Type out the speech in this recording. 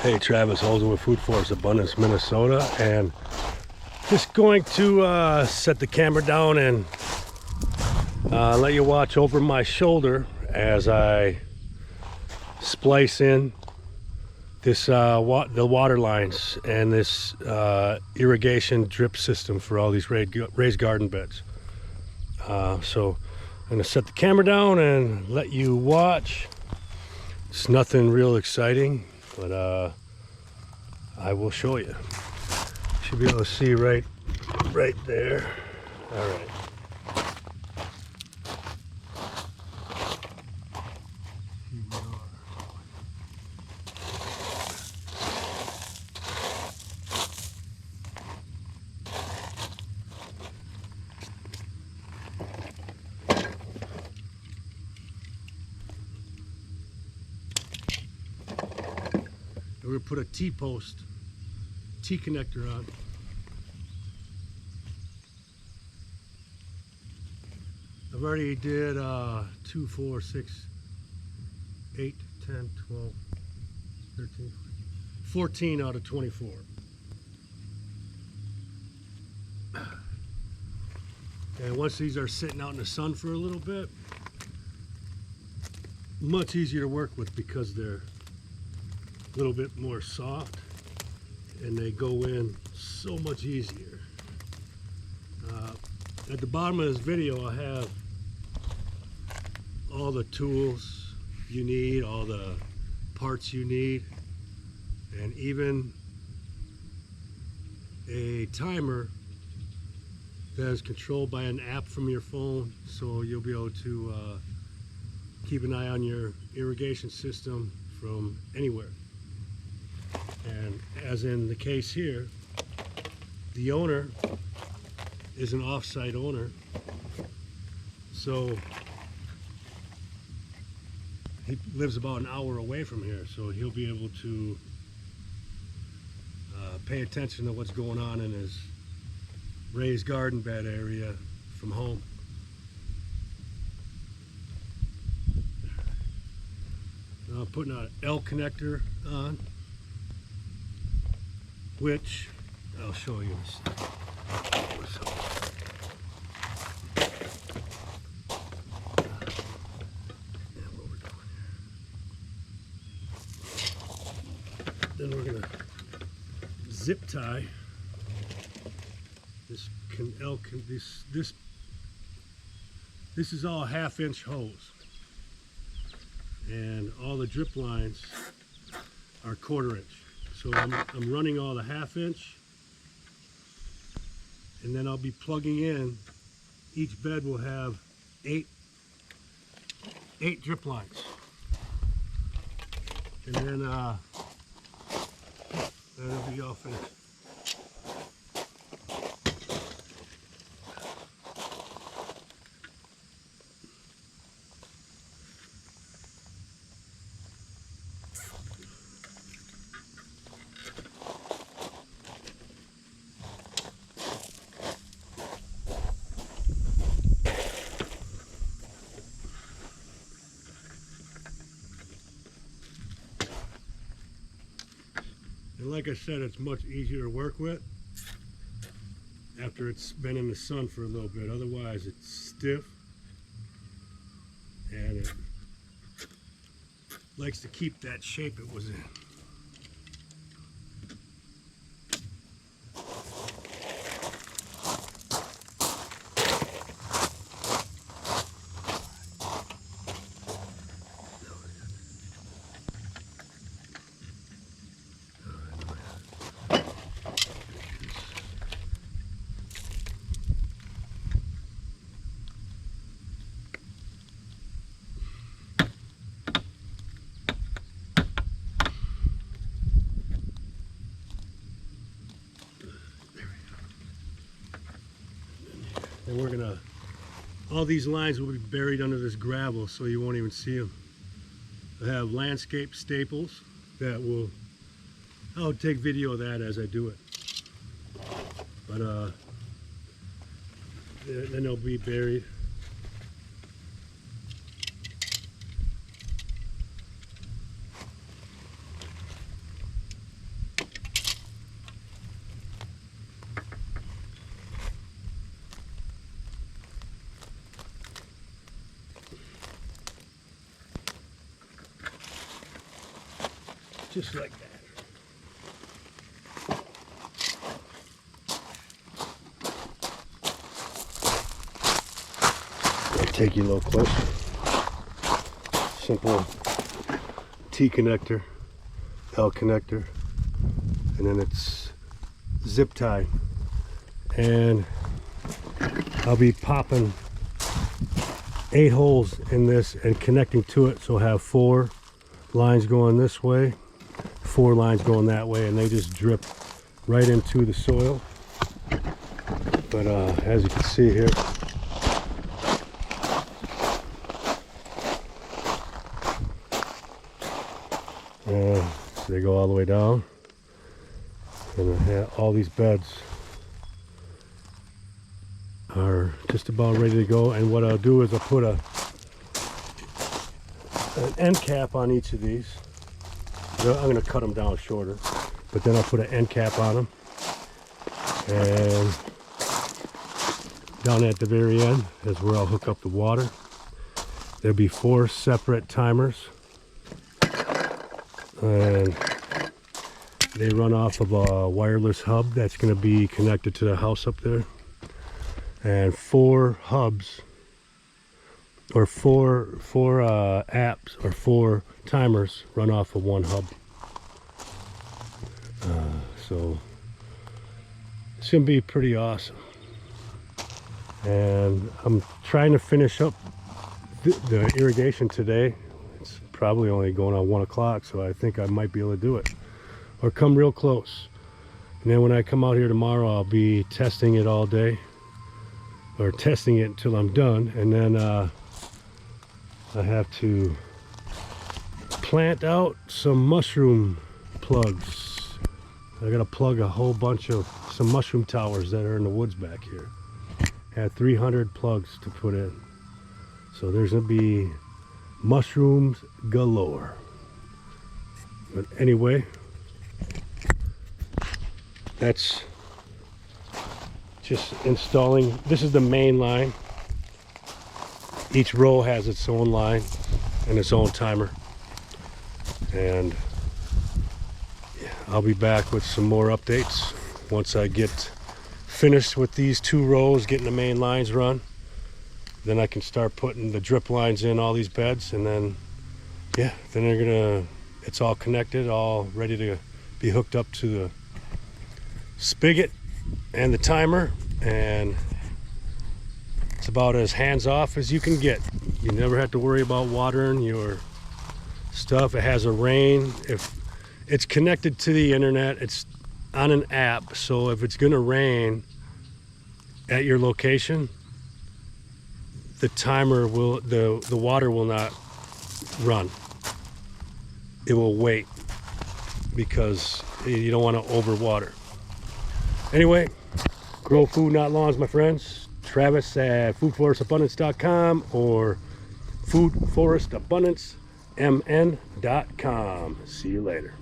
Hey, Travis Holzem with Food Forest Abundance, Minnesota, and just going to set the camera down and let you watch over my shoulder as I splice in this the water lines and this irrigation drip system for all these raised garden beds. So I'm going to set the camera down and let you watch. It's nothing real exciting, but I will show you. Should be able to see right there. All right. We're going to put a T-post, T-connector on. I've already did 2, 4, 6, 8, 10, 12, 13, 14 out of 24. And once these are sitting out in the sun for a little bit, much easier to work with because they're a little bit more soft and they go in so much easier. At the bottom of this video I have all the tools you need, all the parts you need, and even a timer that is controlled by an app from your phone, so you'll be able to keep an eye on your irrigation system from anywhere. And as in the case here, the owner is an off-site owner, so he lives about an hour away from here, so he'll be able to pay attention to what's going on in his raised garden bed area from home. Now I'm putting an L connector on, which I'll show you. Then we're gonna zip tie this. This is all 1/2-inch hose, and all the drip lines are 1/4 inch. So I'm running all the 1/2 inch, and then I'll be plugging in. Each bed will have eight drip lines, and then that'll be all finished. And like I said, it's much easier to work with after it's been in the sun for a little bit. Otherwise it's stiff and it likes to keep that shape it was in. And we're gonna, all these lines will be buried under this gravel so you won't even see them. I have landscape staples that will, I'll take video of that as I do it. But then they'll be buried. just like that. Take you a little closer. Simple T connector, L connector, and then it's zip tied. And I'll be popping 8 holes in this and connecting to it, so I'll have 4 lines going this way, 4 lines going that way, and they just drip right into the soil. But as you can see here, so they go all the way down, and I have all these beds are just about ready to go. And what I'll do is I'll put an end cap on each of these. I'm going to cut them down shorter, but then I'll put an end cap on them, and down at the very end is where I'll hook up the water. There'll be 4 separate timers, and they run off of a wireless hub that's going to be connected to the house up there. And 4 hubs, or 4 apps, or 4 timers run off of 1 hub. So it's going to be pretty awesome. And I'm trying to finish up the irrigation today. It's probably only going on 1 o'clock, so I think I might be able to do it, or come real close. And then when I come out here tomorrow, I'll be testing it all day, or testing it until I'm done. And then I have to plant out some mushroom plugs. I gotta plug a whole bunch of some mushroom towers that are in the woods back here. I had 300 plugs to put in, so there's gonna be mushrooms galore. But anyway, that's just installing. This is the main line. Each row has its own line and its own timer. And yeah, I'll be back with some more updates once I get finished with these 2 rows, getting the main lines run. Then I can start putting the drip lines in all these beds, and then yeah, then they're gonna, it's all connected, all ready to be hooked up to the spigot and the timer, and it's about as hands-off as you can get. You never have to worry about watering your stuff. It has a rain. If it's connected to the internet, it's on an app, so if it's gonna rain at your location, the timer will, the water will not run. It will wait, because you don't want to overwater. Anyway, grow food, not lawns, my friends. Travis at foodforestabundance.com or foodforestabundancemn.com. See you later.